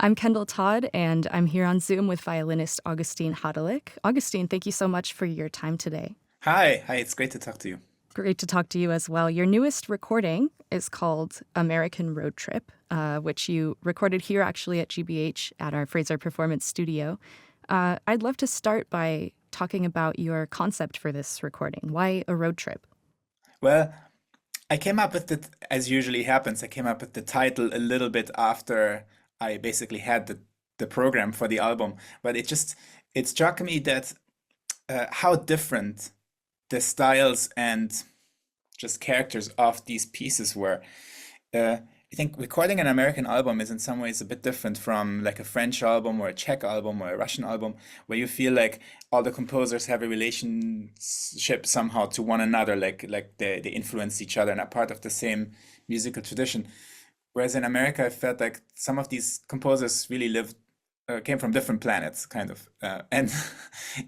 I'm Kendall Todd, and I'm here on Zoom with violinist Augustin Hadelich. Augustin, thank you so much for your time today. Hi, it's great to talk to you. Great to talk to you as well. Your newest recording is called American Road Trip, which you recorded here actually at GBH at our Fraser Performance Studio. I'd love to start by talking about your concept for this recording. Why a road trip? Well, I came up with it, as usually happens, I came up with the title a little bit after I basically had the program for the album. But it struck me that how different the styles and just characters of these pieces were. I think recording an American album is in some ways a bit different from like a French album or a Czech album or a Russian album, where you feel like all the composers have a relationship somehow to one another, like they influence each other and are part of the same musical tradition. Whereas in America, I felt like some of these composers really came from different planets, kind of, and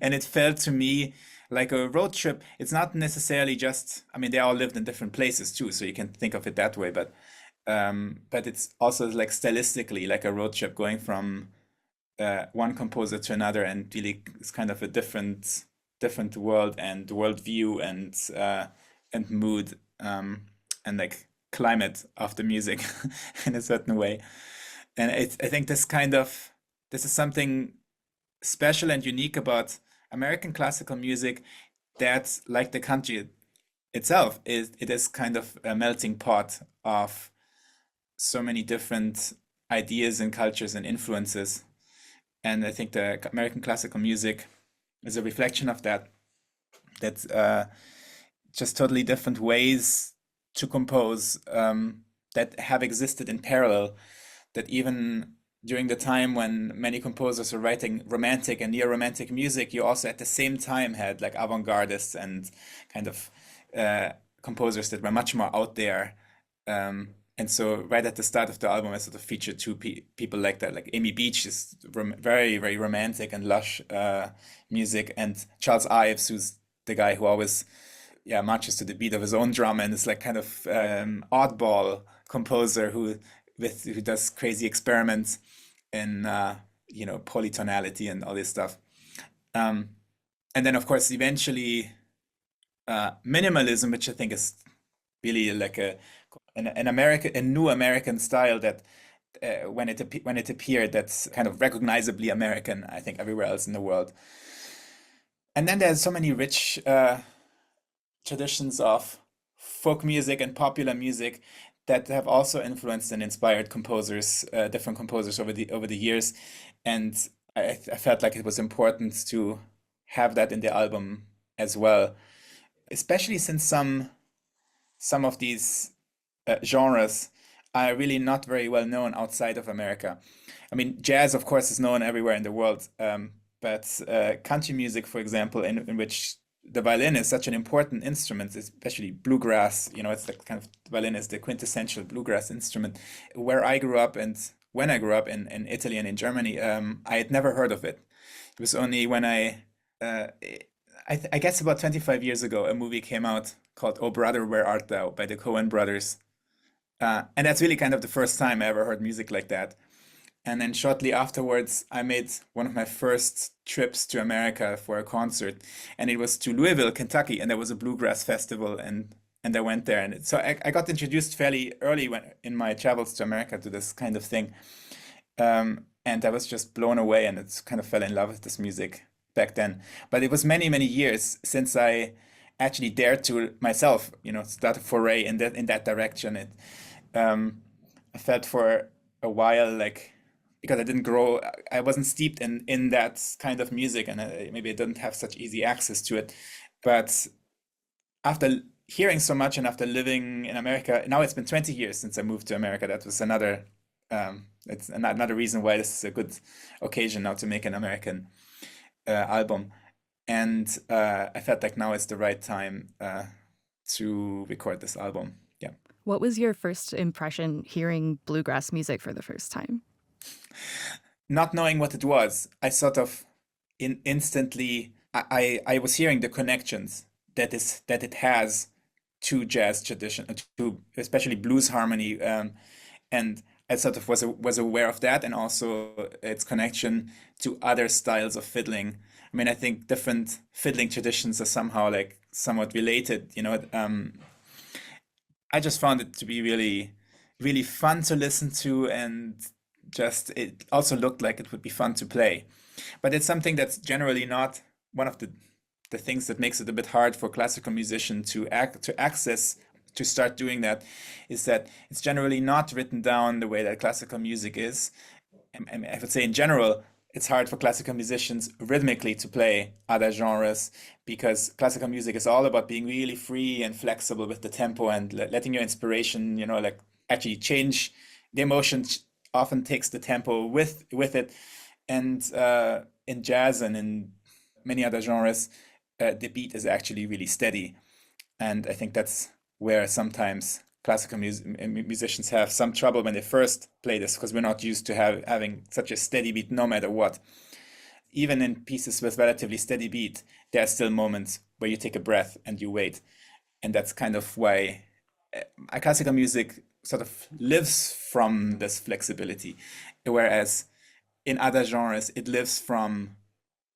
and it felt to me like a road trip. It's not necessarily just, I mean, they all lived in different places too, so you can think of it that way, but it's also like stylistically like a road trip going from one composer to another, and really it's kind of a different world and worldview and mood, and like climate of the music in a certain way. And I think this is something special and unique about American classical music, that, like the country itself, it is kind of a melting pot of so many different ideas and cultures and influences. And I think the American classical music is a reflection of that. That's just totally different ways to compose, that have existed in parallel, that even during the time when many composers were writing romantic and neo-romantic music, you also at the same time had like avant-gardists and kind of composers that were much more out there. And so right at the start of the album, I sort of featured two people like that. Like Amy Beach is very, very romantic and lush music, and Charles Ives, who's the guy who always, yeah, marches to the beat of his own drum and is like kind of oddball composer who does crazy experiments in polytonality and all this stuff. Um, and then of course eventually minimalism, which I think is really like a new American style that when it appeared, that's kind of recognizably American, I think, everywhere else in the world. And then there's so many rich traditions of folk music and popular music that have also influenced and inspired composers, different composers over the years. And I felt like it was important to have that in the album as well, especially since some of these genres are really not very well known outside of America. I mean, jazz, of course, is known everywhere in the world, but country music, for example, in which the violin is such an important instrument, especially bluegrass. It's the kind of, the violin is the quintessential bluegrass instrument. Where I grew up and when I grew up in Italy and in Germany, I had never heard of it. It was only when uh, I guess about 25 years ago, a movie came out called "Oh Brother, Where Art Thou" by the Coen brothers. And that's really kind of the first time I ever heard music like that. And then shortly afterwards, I made one of my first trips to America for a concert, and it was to Louisville, Kentucky, and there was a bluegrass festival, and I went there, and so I got introduced fairly early in my travels to America to this kind of thing, and I was just blown away, and it's kind of fell in love with this music back then. But it was many, many years since I actually dared to myself, start a foray in that direction. Um, I felt for a while like, because I didn't grow, I wasn't steeped in that kind of music, and maybe I didn't have such easy access to it. But after hearing so much and after living in America, now it's been 20 years since I moved to America. That was it's another reason why this is a good occasion now to make an American album. And I felt like now is the right time to record this album. Yeah. What was your first impression hearing bluegrass music for the first time? Not knowing what it was, I sort of instantly I was hearing the connections that it has to jazz tradition, to especially blues harmony, and I sort of was aware of that, and also its connection to other styles of fiddling. I mean, I think different fiddling traditions are somehow like somewhat related. I just found it to be really, really fun to listen to, and just it also looked like it would be fun to play. But it's something that's generally not one of the things that makes it a bit hard for classical musician to access to start doing that is that it's generally not written down the way that classical music is. I would say in general, it's hard for classical musicians rhythmically to play other genres because classical music is all about being really free and flexible with the tempo and letting your inspiration, like actually change. The emotion often takes the tempo with it, and in jazz and in many other genres, the beat is actually really steady. And I think that's where sometimes classical musicians have some trouble when they first play this because we're not used to having such a steady beat no matter what. Even in pieces with relatively steady beat, there are still moments where you take a breath and you wait. And that's kind of why classical music sort of lives from this flexibility, whereas in other genres, it lives from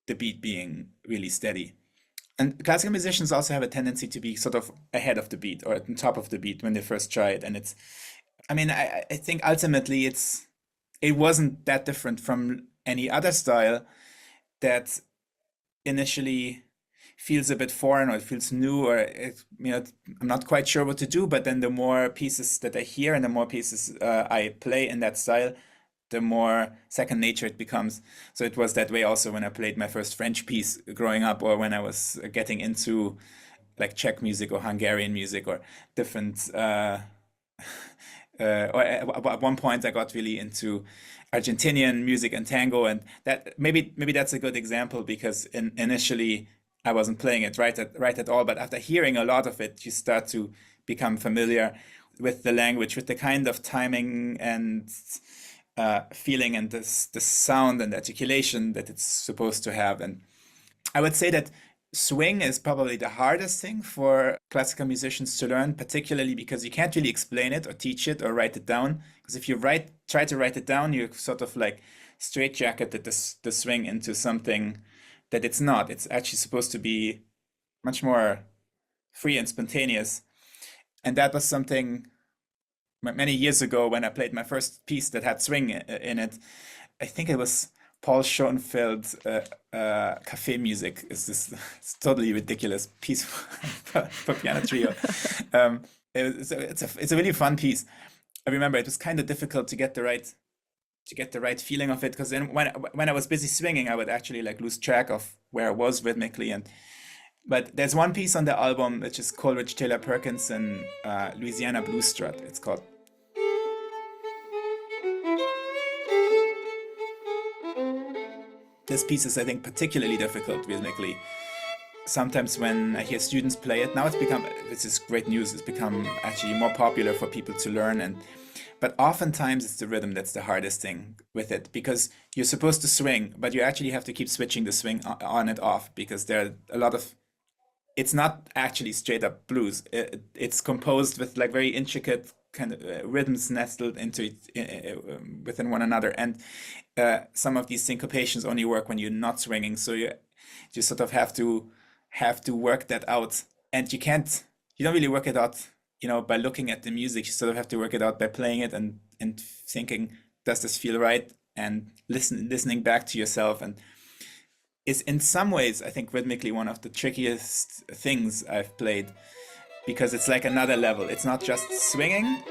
the beat being really steady. And classical musicians also have a tendency to be sort of ahead of the beat or at the top of the beat when they first try it. And I mean, I think ultimately it wasn't that different from any other style that initially feels a bit foreign or it feels new or I'm not quite sure what to do. But then the more pieces that I hear and the more pieces I play in that style, the more second nature it becomes. So it was that way also when I played my first French piece growing up, or when I was getting into like Czech music or Hungarian music or different. Or at one point, I got really into Argentinian music and tango, and that maybe that's a good example because initially I wasn't playing it right at all, but after hearing a lot of it, you start to become familiar with the language, with the kind of timing and feeling and the sound and articulation that it's supposed to have. And I would say that swing is probably the hardest thing for classical musicians to learn, particularly because you can't really explain it or teach it or write it down. Because if you try to write it down, you sort of like straitjacketed the swing into something that it's not. It's actually supposed to be much more free and spontaneous. And that was something many years ago when I played my first piece that had swing in it. I think it was Paul Schoenfeld's Cafe Music. It's totally ridiculous piece for piano trio. It's a really fun piece. I remember it was kind of difficult to get the right feeling of it because then when I was busy swinging, I would actually like lose track of where I was rhythmically. But there's one piece on the album which is Coleridge Taylor Perkins and Louisiana Blues Strut. It's called. This piece is, I think, particularly difficult rhythmically. Sometimes when I hear students play it, now this is great news, it's become actually more popular for people to learn. But oftentimes it's the rhythm that's the hardest thing with it because you're supposed to swing, but you actually have to keep switching the swing on and off because there are a lot of it's not actually straight up blues. It's composed with like very intricate kind of rhythms nestled into it within one another, and some of these syncopations only work when you're not swinging. So you sort of have to work that out, and you don't really work it out, by looking at the music. You sort of have to work it out by playing it and thinking, does this feel right? And listening back to yourself and is in some ways, I think, rhythmically one of the trickiest things I've played because it's like another level. It's not just swinging,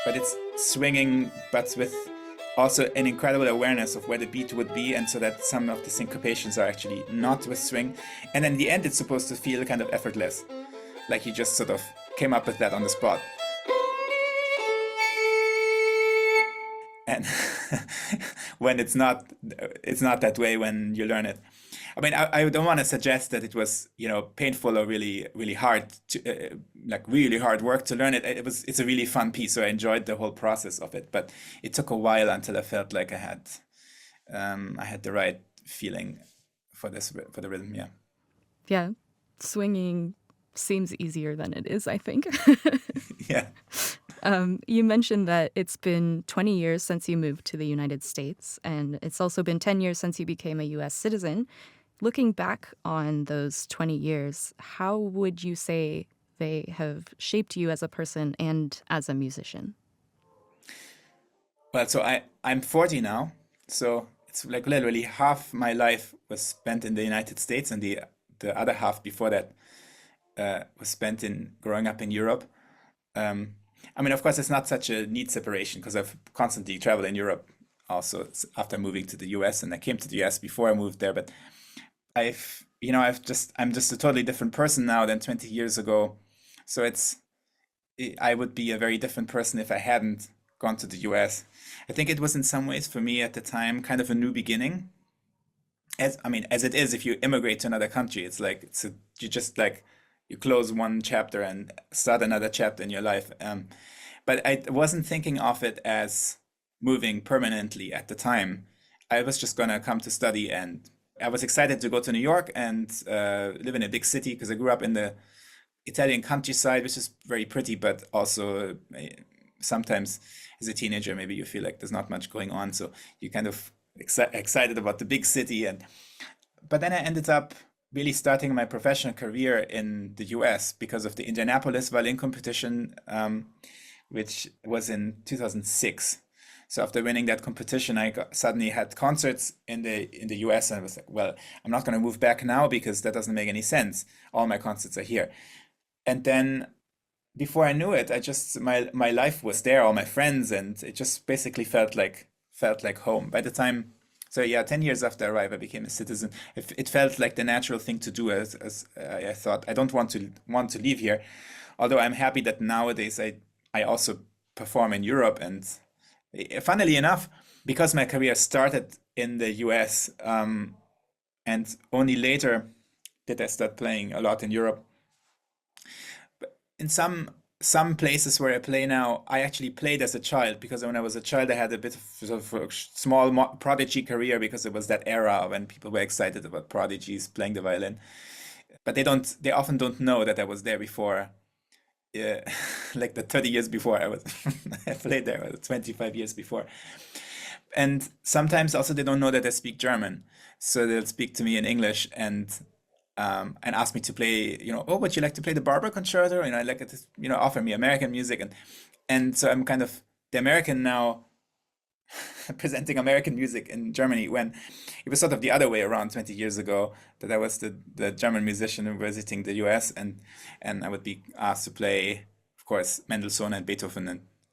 but it's swinging, but with also an incredible awareness of where the beat would be, and so that some of the syncopations are actually not with swing. And in the end, it's supposed to feel kind of effortless, like you just sort of came up with that on the spot. And when it's not that way when you learn it. I mean, I don't want to suggest that it was, painful or really, really hard like really hard work to learn it. It's a really fun piece, so I enjoyed the whole process of it. But it took a while until I felt like I had the right feeling for the rhythm. Yeah. Yeah, swinging seems easier than it is, I think. Yeah. You mentioned that it's been 20 years since you moved to the United States, and it's also been 10 years since you became a US citizen. Looking back on those 20 years, how would you say they have shaped you as a person and as a musician? Well, so I'm 40 now, so it's like literally half my life was spent in the United States, and the other half before that was spent in growing up in Europe. Um, I mean, of course, it's not such a neat separation because I've constantly traveled in Europe also after moving to the US, and I came to the US before I moved there, but I'm just a totally different person now than 20 years ago. So I would be a very different person if I hadn't gone to the US. I think it was in some ways for me at the time kind of a new beginning. As it is if you immigrate to another country, it's like you just like you close one chapter and start another chapter in your life. But I wasn't thinking of it as moving permanently at the time. I was just gonna come to study, and I was excited to go to New York and live in a big city because I grew up in the Italian countryside, which is very pretty, but also sometimes as a teenager, maybe you feel like there's not much going on, so you kind of excited about the big city. And but then I ended up really starting my professional career in the US because of the Indianapolis violin competition, which was in 2006. So after winning that competition, suddenly had concerts in the US, and I was like, well, I'm not going to move back now because that doesn't make any sense. All my concerts are here. And then before I knew it, I just my life was there, all my friends, and it just basically felt like home. By the time, so yeah, 10 years after I arrived, I became a citizen. It felt like the natural thing to do, as I thought I don't want to leave here. Although I'm happy that nowadays I also perform in Europe, and funnily enough, because my career started in the US, and only later did I start playing a lot in Europe. In some places where I play now, I actually played as a child because when I was a child, I had a bit of sort of a small prodigy career because it was that era when people were excited about prodigies playing the violin. But they often don't know that I was there before, like the 30 years before I was, I played there, 25 years before. And sometimes also they don't know that I speak German, so they'll speak to me in English and ask me to play. Oh, would you like to play the Barber Concerto? And I like it, offer me American music, and so I'm kind of the American now presenting American music in Germany when it was sort of the other way around 20 years ago that I was the German musician visiting the US, and I would be asked to play, of course, Mendelssohn and Beethoven,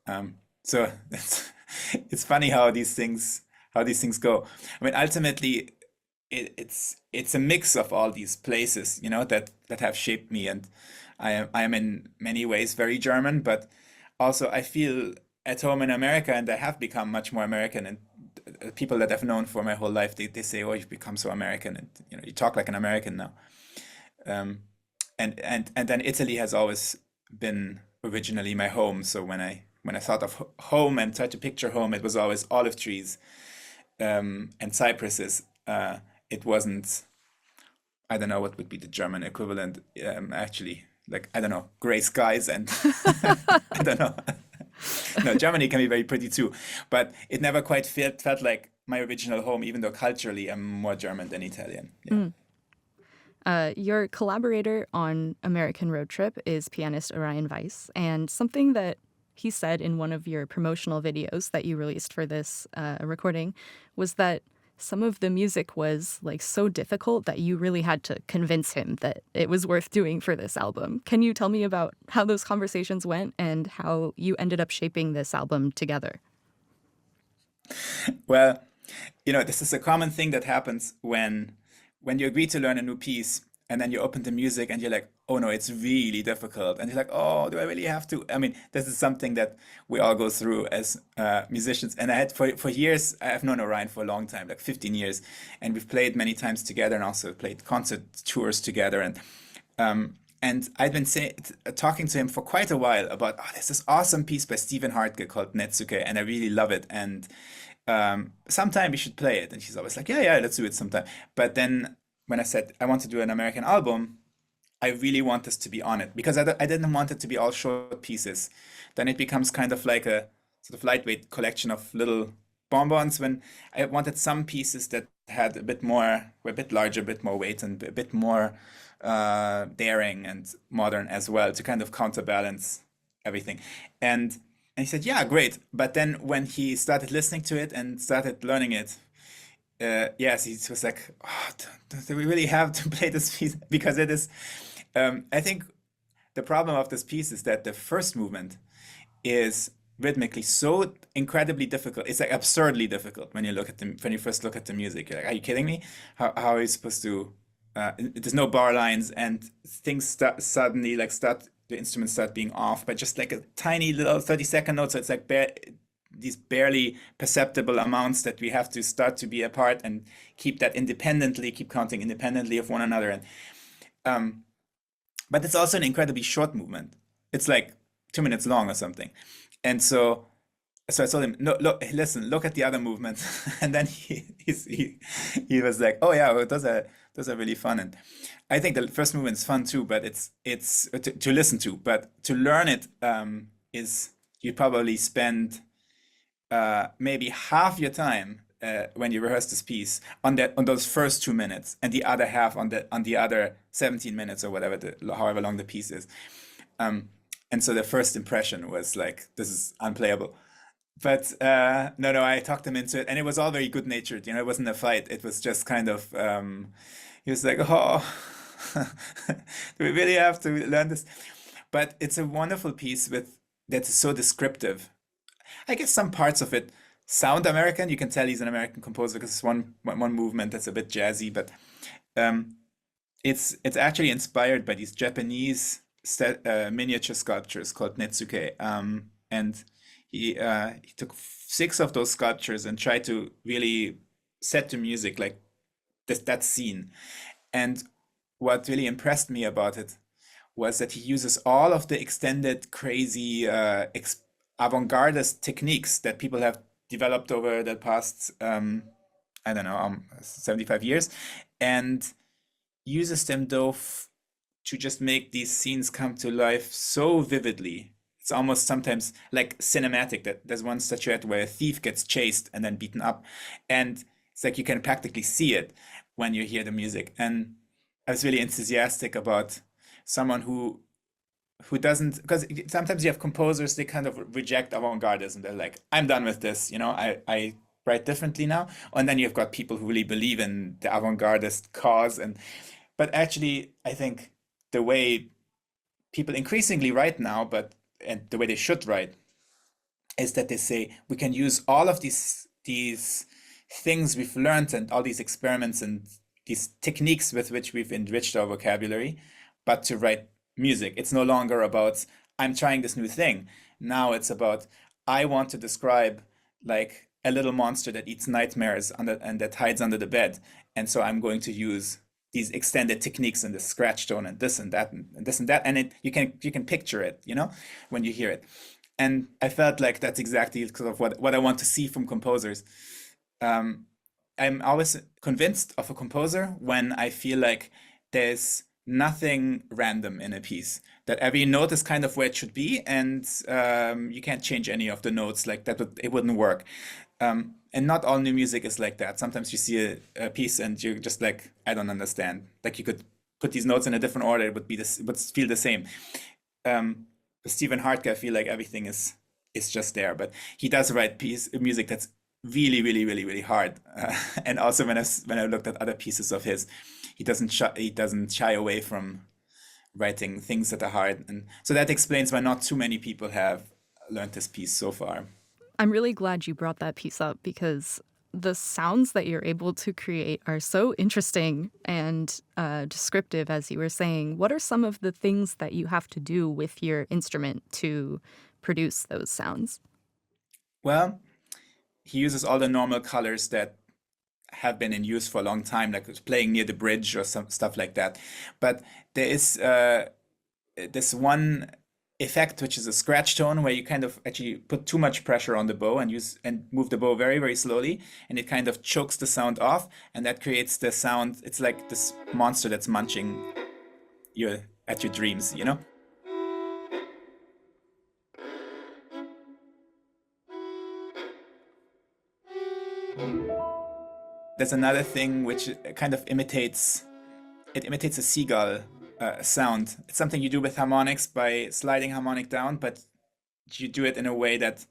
and so it's funny how these things go. I mean, ultimately, it's a mix of all these places, that have shaped me, and I am in many ways very German, but also I feel at home in America, and I have become much more American. And people that I've known for my whole life, they say, "Oh, you've become so American, and you talk like an American now." Um, and then Italy has always been originally my home. So when I thought of home and tried to picture home, it was always olive trees, and cypresses. It wasn't. I don't know what would be the German equivalent. Actually, like I don't know, gray skies and I don't know. No, Germany can be very pretty too, but it never quite felt like my original home, even though culturally I'm more German than Italian. Yeah. Your collaborator on American Road Trip is pianist Orion Vice, and something that he said in one of your promotional videos that you released for this recording was that some of the music was like so difficult that you really had to convince him that it was worth doing for this album. Can you tell me about how those conversations went and how you ended up shaping this album together? Well, this is a common thing that happens when you agree to learn a new piece and then you open the music and you're like, oh no, it's really difficult. And you're like, oh, do I really have to? I mean, this is something that we all go through as musicians. And I had for years, I've known Orion for a long time, like 15 years. And we've played many times together and also played concert tours together. And I'd been talking to him for quite a while about, oh, there's this awesome piece by Stephen Hartke called Netsuke, and I really love it. And sometime we should play it. And she's always like, yeah, yeah, let's do it sometime. But then when I said I want to do an American album, I really want this to be on it because I didn't want it to be all short pieces. Then it becomes kind of like a sort of lightweight collection of little bonbons. When I wanted some pieces that had a bit more, were a bit larger, a bit more weight, and a bit more daring and modern as well to kind of counterbalance everything. And he said, "Yeah, great." But then when he started listening to it and started learning it, yes, he was like, oh, do we really have to play this piece? Because it is, I think the problem of this piece is that the first movement is rhythmically so incredibly difficult. It's like absurdly difficult when you look at when you first look at the music. You're like, are you kidding me? How are you supposed to? There's no bar lines and things suddenly like the instruments start being off by just like a tiny little 30-second note. So it's like these barely perceptible amounts that we have to start to be apart and keep that independently, keep counting independently of one another. And but it's also an incredibly short movement. It's like 2 minutes long or something. And so I told him, no, look, listen, look at the other movements. And then he was like, oh yeah, well, those are really fun. And I think the first movement is fun too, but it's to listen to, but to learn it is you probably spend maybe half your time when you rehearse this piece on those first 2 minutes, and the other half on the other 17 minutes or whatever however long the piece is. And so the first impression was like, this is unplayable. But no, I talked him into it, and it was all very good natured. It wasn't a fight. It was just kind of he was like, oh, do we really have to learn this? But it's a wonderful piece that's so descriptive. I guess some parts of it sound American. You can tell he's an American composer because it's one movement that's a bit jazzy, but um, it's actually inspired by these Japanese miniature sculptures called netsuke, and he took six of those sculptures and tried to really set to music like that scene. And what really impressed me about it was that he uses all of the extended, crazy, avant-gardist techniques that people have developed over the past, I don't know, 75 years, and uses them though to just make these scenes come to life so vividly. It's almost sometimes like cinematic. That there's one statuette where a thief gets chased and then beaten up, and it's like you can practically see it when you hear the music. And I was really enthusiastic about someone who doesn't, because sometimes you have composers, they kind of reject avant-gardism. They're like, I'm done with this, I write differently now. And then you've got people who really believe in the avant-gardist cause. But actually, I think the way people increasingly write now, and the way they should write, is that they say we can use all of these things we've learned and all these experiments and these techniques with which we've enriched our vocabulary, but to write music. It's no longer about I'm trying this new thing. Now it's about I want to describe like a little monster that eats nightmares and that hides under the bed. And so I'm going to use these extended techniques and the scratch tone and this and that and this and that. And you can picture it, when you hear it. And I felt like that's exactly sort of what I want to see from composers. I'm always convinced of a composer when I feel like there's nothing random in a piece, that every note is kind of where it should be, and you can't change any of the notes. Like that it wouldn't work. And not all new music is like that. Sometimes you see a piece and you're just like, I don't understand. Like you could put these notes in a different order, it would feel the same. With Stephen Hartke, I feel like everything is just there, but he does write music that's really, really, really, really hard. And also when I looked at other pieces of his, he doesn't shy away from writing things that are hard, and so that explains why not too many people have learned this piece so far. I'm really glad you brought that piece up because the sounds that you're able to create are so interesting and descriptive, as you were saying. What are some of the things that you have to do with your instrument to produce those sounds? Well, he uses all the normal colors that have been in use for a long time, like playing near the bridge or some stuff like that. But there is this one effect, which is a scratch tone, where you kind of actually put too much pressure on the bow and move the bow very, very slowly, and it kind of chokes the sound off, and that creates the sound. It's like this monster that's munching your at your dreams, you know? There's another thing which kind of imitates a seagull sound. It's something you do with harmonics by sliding harmonic down, but you do it in a way that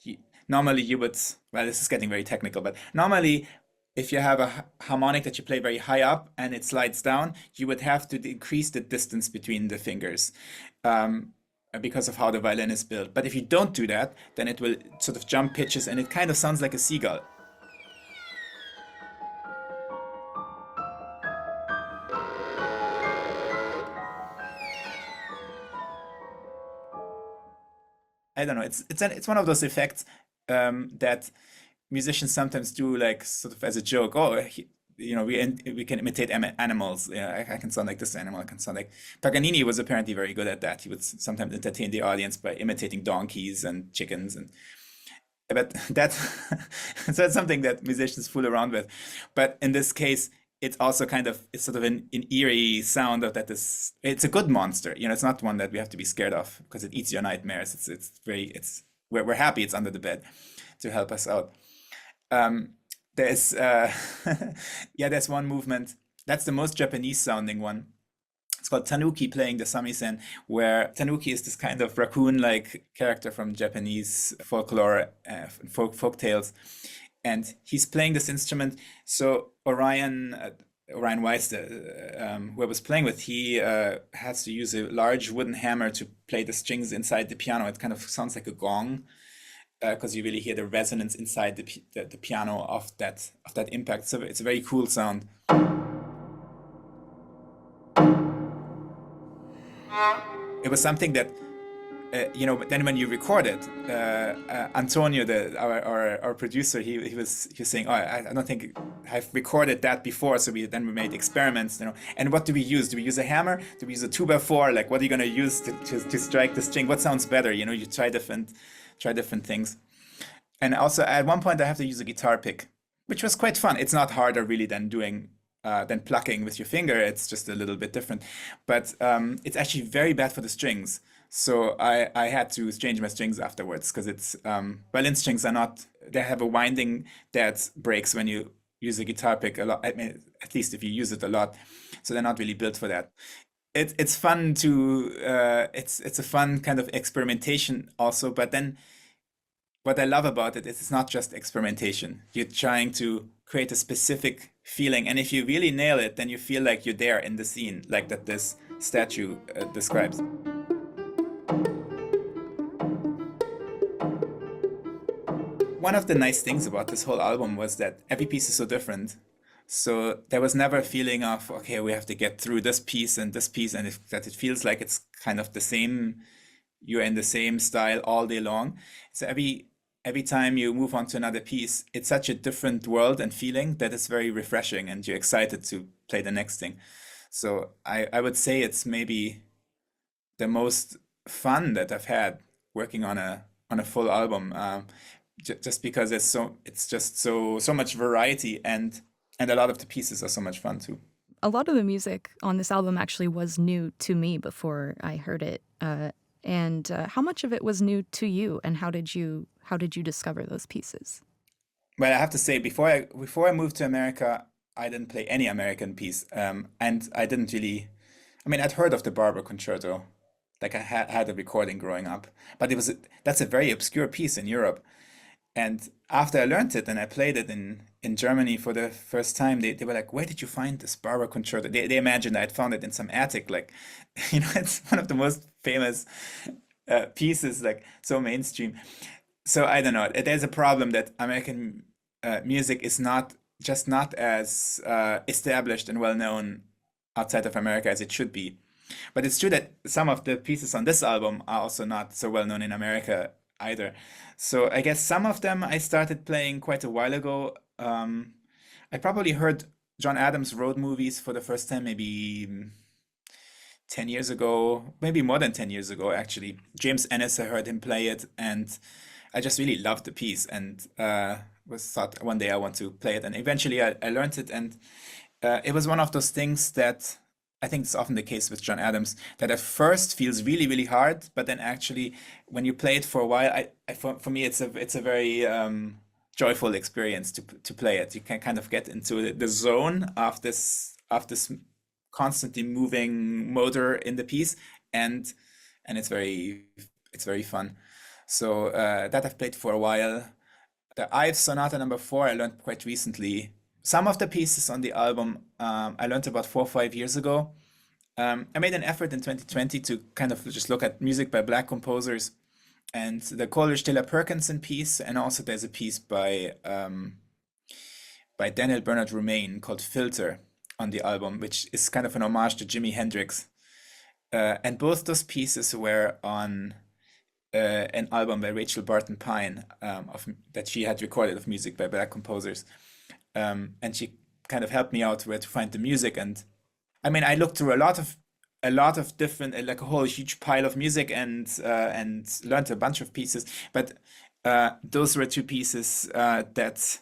you, normally you would, well, this is getting very technical, but normally if you have a harmonic that you play very high up and it slides down, you would have to increase the distance between the fingers um, because of how the violin is built. But if you don't do that, then it will sort of jump pitches and it kind of sounds like a seagull. I don't know. It's one of those effects that musicians sometimes do, like sort of as a joke. Oh, we can imitate animals. Yeah, I can sound like this animal. I can sound like Paganini was apparently very good at that. He would sometimes entertain the audience by imitating donkeys and chickens, and but that so that's something that musicians fool around with. But in this case, it's also kind of it's sort of an eerie sound of that is it's a good monster. It's not one that we have to be scared of because it eats your nightmares. We're happy it's under the bed to help us out. Um, there's yeah, there's one movement that's the most Japanese sounding one. It's called Tanuki playing the samisen, where Tanuki is this kind of raccoon-like character from Japanese folklore, folk tales, and he's playing this instrument. So Orion Vice, who I was playing with, he has to use a large wooden hammer to play the strings inside the piano. It kind of sounds like a gong because you really hear the resonance inside the piano of that impact. So it's a very cool sound. It was something that but then when you record it, Antonio, our producer, he was saying, "Oh, I don't think I've recorded that before." So we made experiments, And what do we use? Do we use a hammer? Do we use a 2x4? Like, what are you gonna use to strike the string? What sounds better? You try different things. And also at one point I have to use a guitar pick, which was quite fun. It's not harder really than plucking with your finger. It's just a little bit different, but it's actually very bad for the strings. So I had to change my strings afterwards because it's violin strings are not they have a winding that breaks when you use a guitar pick a lot. I mean, at least if you use it a lot, so they're not really built for that. It's fun to it's a fun kind of experimentation also, but then what I love about it is it's not just experimentation. You're trying to create a specific feeling, and if you really nail it, then you feel like you're there in the scene, like that this statue describes. One of the nice things about this whole album was that every piece is so different. So there was never a feeling of, okay, we have to get through this piece, and that it feels like it's kind of the same, you're in the same style all day long. So every time you move on to another piece, it's such a different world and feeling that it's very refreshing and you're excited to play the next thing. So I would say it's maybe the most fun that I've had working on a full album, just because it's just so much variety and a lot of the pieces are so much fun too. A lot of the music on this album actually was new to me before I heard it. And how much of it was new to you, and how did you discover those pieces? Well, I have to say, before I moved to America, I didn't play any American piece, and I didn't really. I mean, I'd heard of the Barber Concerto, like I had a recording growing up, but that's a very obscure piece in Europe. And after I learned it and I played it in Germany for the first time, they were like, "Where did you find this Barber Concerto?" They imagined I'd found it in some attic, like, it's one of the most famous pieces, like so mainstream. So I don't know. There's a problem that American music is not as established and well known outside of America as it should be. But it's true that some of the pieces on this album are also not so well known in America either. So I guess some of them I started playing quite a while ago. I probably heard John Adams' road movies for the first time maybe 10 years ago, maybe more than 10 years ago, actually. James Ennis, I heard him play it, and I just really loved the piece and was thought one day I want to play it. And eventually I learned it, and it was one of those things that I think it's often the case with John Adams that at first feels really, really hard, but then actually when you play it for a while, for me it's a very joyful experience to play it. You can kind of get into the zone of this constantly moving motor in the piece, and it's very fun. So that I've played for a while. The Ives Sonata number 4 I learned quite recently. Some of the pieces on the album I learned about 4 or 5 years ago. I made an effort in 2020 to kind of just look at music by Black composers, and the Coleridge Taylor Perkinson piece, and also there's a piece by Daniel Bernard Roumain called Filter on the album, which is kind of an homage to Jimi Hendrix. And both those pieces were on an album by Rachel Barton Pine that she had recorded of music by Black composers. And she kind of helped me out where to find the music. And I mean, I looked through a lot of different, like a whole huge pile of music, and learned a bunch of pieces. But those were two pieces that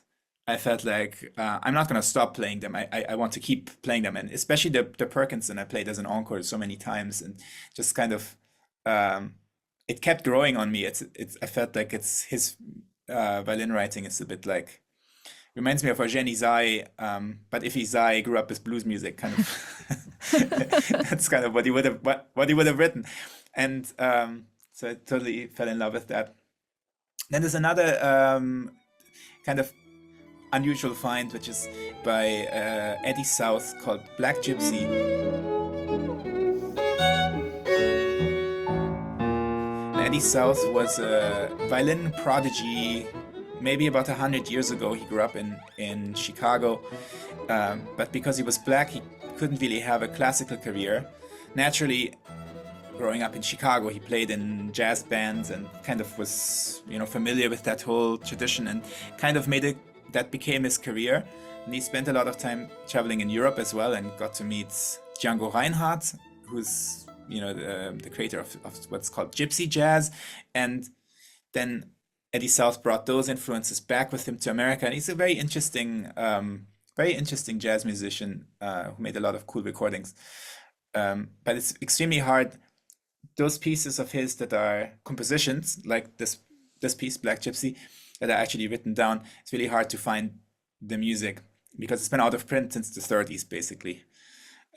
I felt like I'm not going to stop playing them. I want to keep playing them, and especially the Perkinson I played as an encore so many times, and just kind of it kept growing on me. I felt like it's his violin writing is a bit like reminds me of Eugène Ysaÿe, but if Ysaÿe grew up with blues music, kind of that's kind of what he would have written, and so I totally fell in love with that. Then there's another kind of unusual find, which is by Eddie South called Black Gypsy. And Eddie South was a violin prodigy. Maybe about 100 years ago, he grew up in Chicago, but because he was black, he couldn't really have a classical career. Naturally, growing up in Chicago, he played in jazz bands and kind of was, familiar with that whole tradition, and kind of that became his career. And he spent a lot of time traveling in Europe as well, and got to meet Django Reinhardt, who's, the creator of what's called gypsy jazz. And then Eddie South brought those influences back with him to America, and he's a very interesting jazz musician who made a lot of cool recordings. But it's extremely hard. Those pieces of his that are compositions, like this piece, Black Gypsy, that are actually written down, it's really hard to find the music because it's been out of print since the 30s, basically.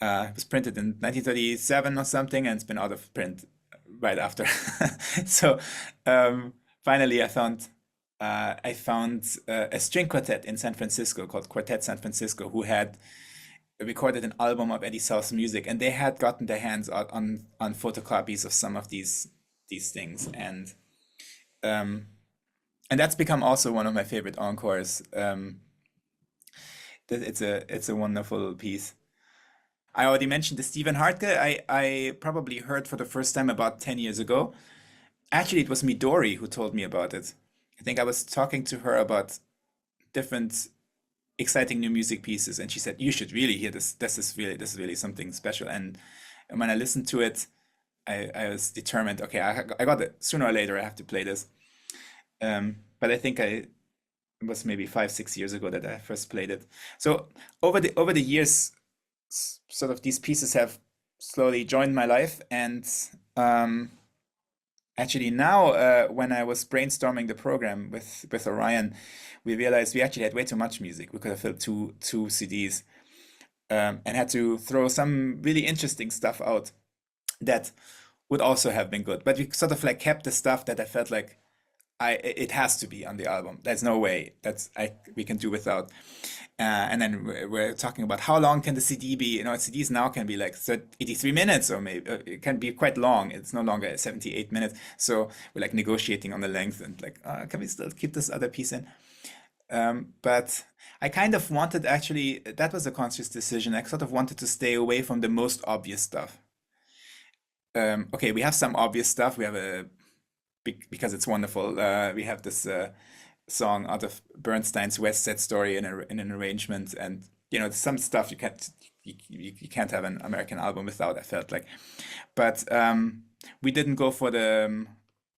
It was printed in 1937 or something, and it's been out of print right after. So finally, I found a string quartet in San Francisco called Quartet San Francisco, who had recorded an album of Eddie South's music, and they had gotten their hands out on photocopies of some of these things, and that's become also one of my favorite encores. It's a wonderful piece. I already mentioned the Stephen Hartke. I probably heard for the first time about 10 years ago. Actually, it was Midori who told me about it. I think I was talking to her about different exciting new music pieces, and she said, "You should really hear this. This is really something special." And when I listened to it, I was determined. Okay, I got it. Sooner or later, I have to play this. But I think it was maybe 5, 6 years ago that I first played it. So over the years, sort of these pieces have slowly joined my life, and actually now when I was brainstorming the program with Orion, we realized we actually had way too much music. We could have filled two CDs, and had to throw some really interesting stuff out that would also have been good. But we sort of like kept the stuff that I felt like it has to be on the album. There's no way we can do without. And then we're talking about how long can the CD be? CDs now can be like 83 minutes, or maybe it can be quite long. It's no longer 78 minutes. So we're like negotiating on the length, and like, can we still keep this other piece in? But I kind of wanted, actually, that was a conscious decision. I sort of wanted to stay away from the most obvious stuff. Okay, we have some obvious stuff. We have because it's wonderful. We have this song out of Bernstein's West Side Story in an arrangement, and some stuff you can't have an American album without, I felt like. But we didn't go for the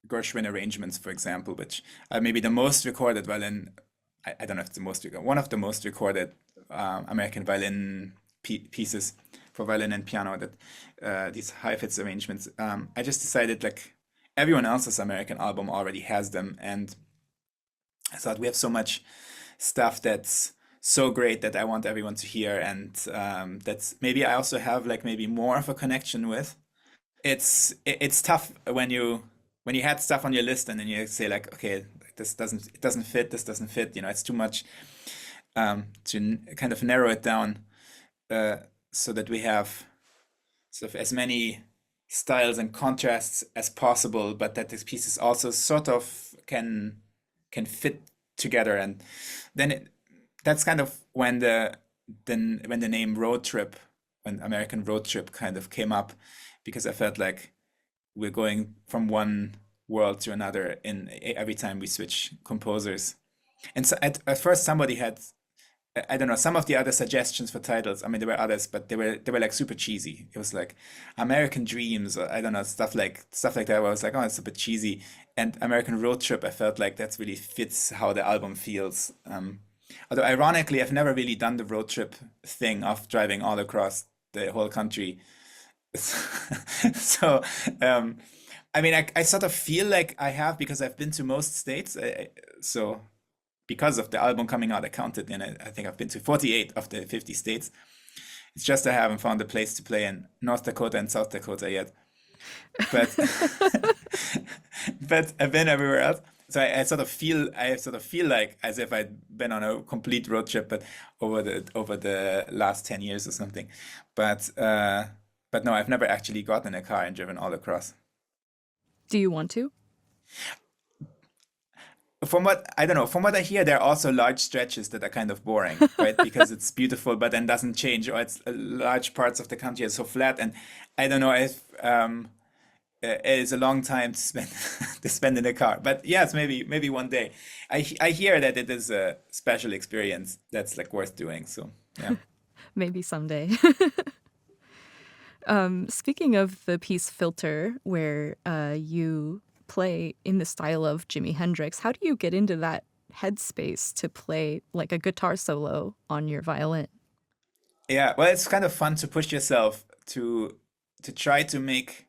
Gershwin arrangements, for example, which are maybe the most recorded violin. I don't know if it's the most recorded, one of the most recorded American violin pieces for violin and piano, that these high fits arrangements. I just decided like everyone else's American album already has them, and I thought we have so much stuff that's so great that I want everyone to hear, and that's maybe I also have like maybe more of a connection with. It's tough when you had stuff on your list and then you say like, okay, it doesn't fit, this doesn't fit, it's too much, to kind of narrow it down, uh, so that we have sort of as many styles and contrasts as possible, but that these pieces also sort of can fit together. And then that's kind of when the name road trip, when American road trip kind of came up, because I felt like we're going from one world to another in every time we switch composers. And so at first somebody had, I don't know, some of the other suggestions for titles. I mean, there were others, but they were like super cheesy. It was like American Dreams, or I don't know, stuff like that. Where I was like, oh, it's a bit cheesy. And American Road Trip, I felt like that's really fits how the album feels. Although ironically, I've never really done the road trip thing of driving all across the whole country. So, I mean, I sort of feel like I have because I've been to most states. So because of the album coming out, I counted, and I think I've been to 48 of the 50 states. It's just I haven't found a place to play in North Dakota and South Dakota yet. But but I've been everywhere else. So I sort of feel like as if I'd been on a complete road trip, but over the last 10 years or something. But no, I've never actually gotten in a car and driven all across. Do you want to? From what I don't know, from what I hear, there are also large stretches that are kind of boring, right? Because it's beautiful, but then doesn't change, or it's large parts of the country are so flat, and I don't know if it is a long time to spend to spend in a car. But yes, maybe one day. I hear that it is a special experience that's like worth doing. So yeah. Maybe someday. Speaking of the piece Filter, where you play in the style of Jimi Hendrix, how do you get into that headspace to play like a guitar solo on your violin? Yeah, well, it's kind of fun to push yourself to try to make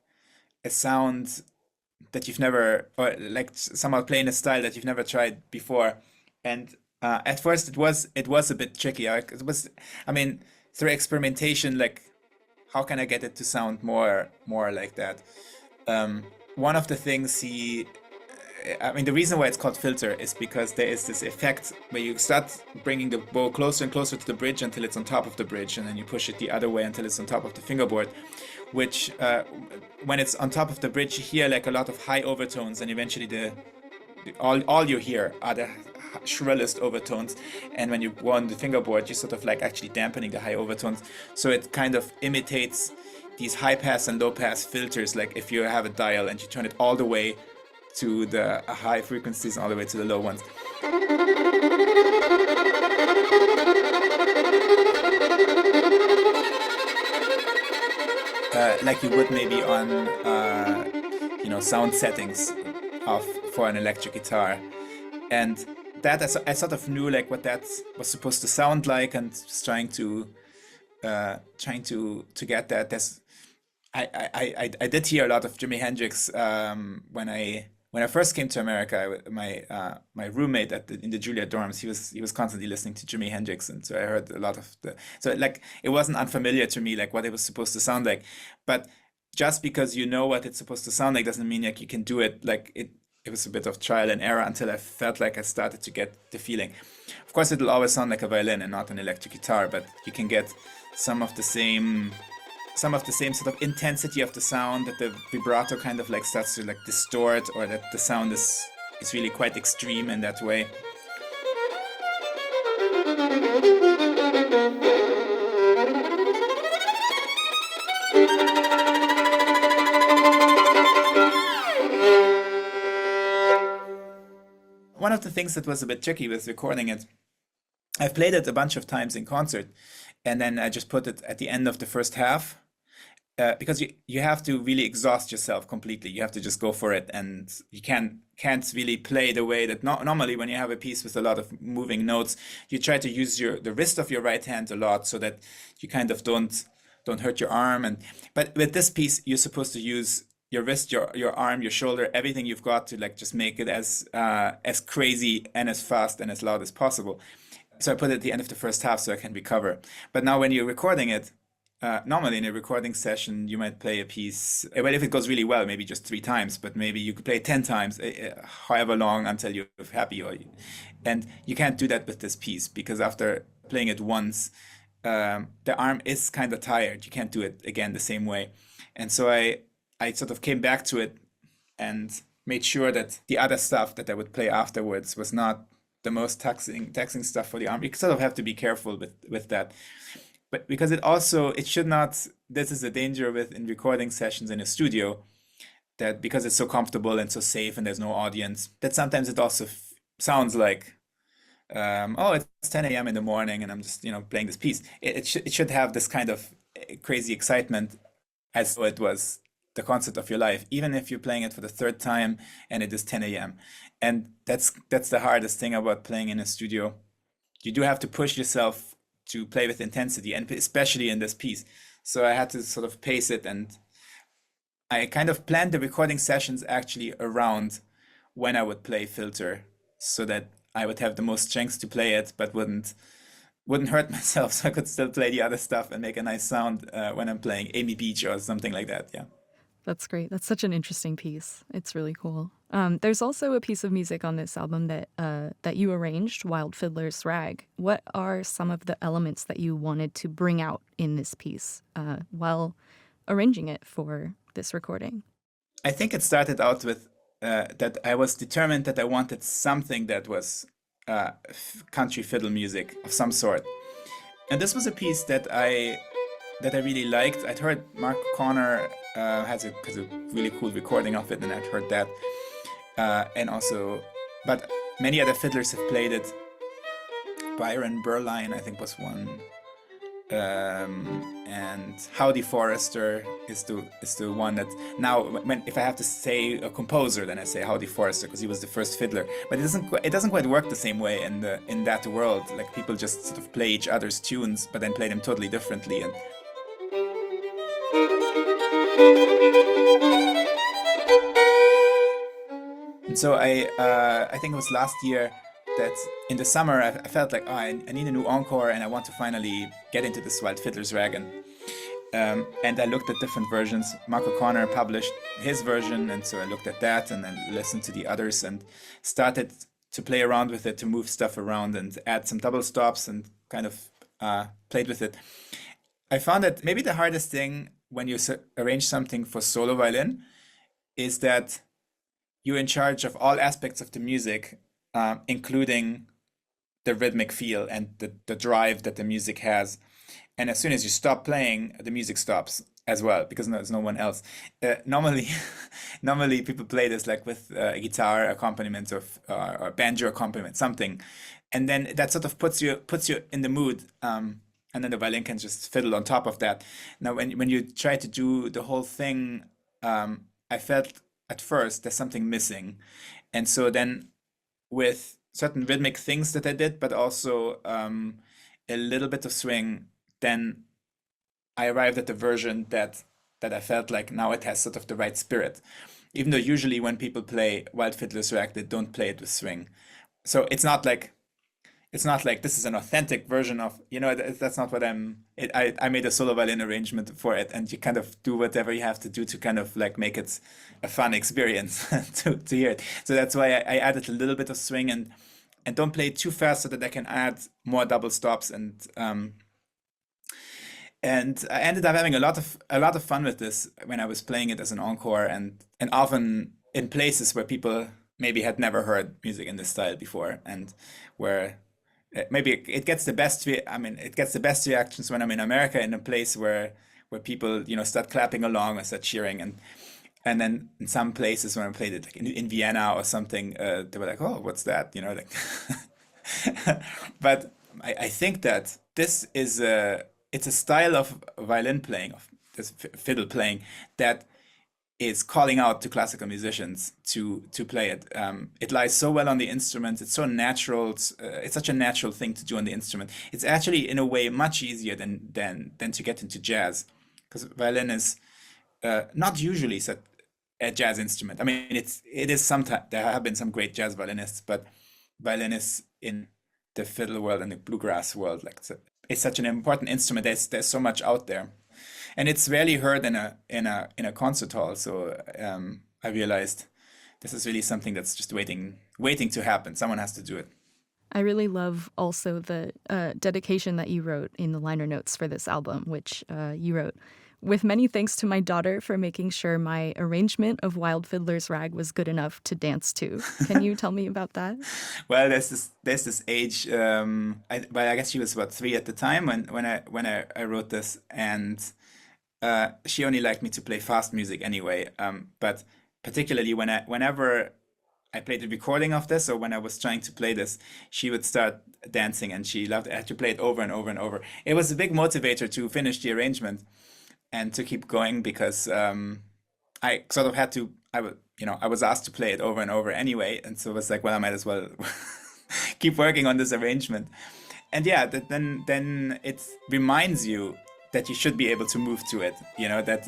a sound that you've never, or like somehow play in a style that you've never tried before. And at first it was a bit tricky. It was, I mean, through experimentation, like how can I get it to sound more like that? One of the things I mean, the reason why it's called filter is because there is this effect where you start bringing the bow closer and closer to the bridge until it's on top of the bridge, and then you push it the other way until it's on top of the fingerboard, which when it's on top of the bridge, you hear like a lot of high overtones, and eventually all you hear are the shrillest overtones. And when you go on the fingerboard, you're sort of like actually dampening the high overtones. So it kind of imitates these high pass and low pass filters. Like if you have a dial and you turn it all the way to the high frequencies and all the way to the low ones. Like you would maybe on sound settings of for an electric guitar. And that I sort of knew like what that was supposed to sound like, and just trying to get that. I did hear a lot of Jimi Hendrix when I first came to America. My roommate in the Juilliard dorms, he was constantly listening to Jimi Hendrix, and so I heard a lot of so like it wasn't unfamiliar to me like what it was supposed to sound like. But just because you know what it's supposed to sound like doesn't mean like you can do it. Like it was a bit of trial and error until I felt like I started to get the feeling. Of course, it'll always sound like a violin and not an electric guitar, but you can get some of the same sort of intensity of the sound, that the vibrato kind of like starts to like distort, or that the sound is really quite extreme in that way. One of the things that was a bit tricky with recording it, I've played it a bunch of times in concert, and then I just put it at the end of the first half, because you have to really exhaust yourself completely. You have to just go for it, and you can't really play the way that normally when you have a piece with a lot of moving notes, you try to use the wrist of your right hand a lot, so that you kind of don't don't hurt your arm. And but with this piece, you're supposed to use your wrist, your arm, your shoulder, everything you've got to like just make it as crazy and as fast and as loud as possible. So I put it at the end of the first half so I can recover. But now when you're recording it, normally in a recording session, you might play a piece. Well, if it goes really well, maybe just 3 times, but maybe you could play it 10 times, however long until you're happy. And you can't do that with this piece because after playing it once, the arm is kind of tired. You can't do it again the same way. And so I sort of came back to it and made sure that the other stuff that I would play afterwards was not the most taxing stuff for the arm. You sort of have to be careful with that. But because it should not, this is a danger with in recording sessions in a studio, that because it's so comfortable and so safe and there's no audience, that sometimes it also sounds like, oh, it's 10 a.m. in the morning and I'm just, playing this piece. It should have this kind of crazy excitement as though it was the concert of your life, even if you're playing it for the third time and it is 10 a.m. And that's the hardest thing about playing in a studio. You do have to push yourself to play with intensity, and especially in this piece. So I had to sort of pace it, and I kind of planned the recording sessions actually around when I would play Filter, so that I would have the most strength to play it, but wouldn't hurt myself, so I could still play the other stuff and make a nice sound when I'm playing Amy Beach or something like that. Yeah. That's great. That's such an interesting piece. It's really cool. There's also a piece of music on this album that you arranged, Wild Fiddler's Rag. What are some of the elements that you wanted to bring out in this piece while arranging it for this recording? I think it started out with that I was determined that I wanted something that was country fiddle music of some sort. And this was a piece that I really liked. I'd heard Mark O'Connor has a really cool recording of it, and I'd heard that. And also, but many other fiddlers have played it. Byron Berline, I think, was one. And Howdy Forrester is the one that now, if I have to say a composer, then I say Howdy Forrester because he was the first fiddler. But it doesn't quite work the same way in that world. Like people just sort of play each other's tunes, but then play them totally differently. And so I think it was last year that in the summer I felt like, oh, I need a new encore and I want to finally get into this Wild Fiddler's Rag. And I looked at different versions. Mark O'Connor published his version, and so I looked at that and then listened to the others and started to play around with it, to move stuff around and add some double stops and kind of played with it. I found that maybe the hardest thing when you arrange something for solo violin is that you're in charge of all aspects of the music, including the rhythmic feel and the drive that the music has. And as soon as you stop playing, the music stops as well because there's no one else. Normally people play this like with a guitar accompaniment or banjo accompaniment, something, and then that sort of puts you in the mood. And then the violin can just fiddle on top of that. Now, when you try to do the whole thing, I felt at first there's something missing, and so then with certain rhythmic things that I did, but also a little bit of swing, then I arrived at the version that I felt like now it has sort of the right spirit. Even though usually when people play Wild Fiddler's Rag, they don't play it with swing. So it's not like this is an authentic version of, that's not what I made a solo violin arrangement for it, and you kind of do whatever you have to do to kind of like make it a fun experience to hear it. So that's why I added a little bit of swing and don't play it too fast so that I can add more double stops and I ended up having a lot of fun with this when I was playing it as an encore and often in places where people maybe had never heard music in this style before, and where maybe it gets the best. It gets the best reactions when I'm in America in a place where people start clapping along or start cheering, and then in some places when I played it like in Vienna or something, they were like, "Oh, what's that?" Like. But I think that this is it's a style of violin playing, of this fiddle playing, that is calling out to classical musicians to play it. It lies so well on the instrument. It's so natural. It's such a natural thing to do on the instrument. It's actually, in a way, much easier than to get into jazz. because violin is not usually a jazz instrument. I mean, it is sometimes, there have been some great jazz violinists, but violin is in the fiddle world and the bluegrass world, like it's such an important instrument. There's so much out there, and it's rarely heard in a concert hall. So I realized this is really something that's just waiting to happen. Someone has to do it. I really love also the dedication that you wrote in the liner notes for this album, which you wrote, "With many thanks to my daughter for making sure my arrangement of Wild Fiddler's Rag was good enough to dance to." Can you tell me about that? Well, there's this age. I guess she was about 3 at the time when I wrote this, and she only liked me to play fast music anyway. But particularly whenever I played the recording of this, or when I was trying to play this, she would start dancing, and she loved it. I had to play it over and over and over. It was a big motivator to finish the arrangement and to keep going, because I sort of had to. I was asked to play it over and over anyway, and so it was like, well, I might as well keep working on this arrangement. And yeah, then it reminds you that you should be able to move to it. That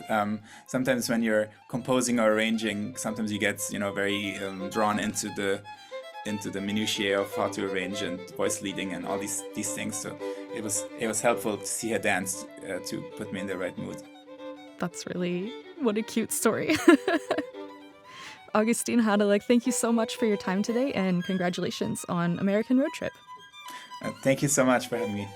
sometimes when you're composing or arranging, sometimes you get very drawn into the minutiae of how to arrange and voice leading and all these things. So it was helpful to see her dance to put me in the right mood. That's really, what a cute story. Augustin Hadelich, thank you so much for your time today, and congratulations on American Road Trip. Thank you so much for having me.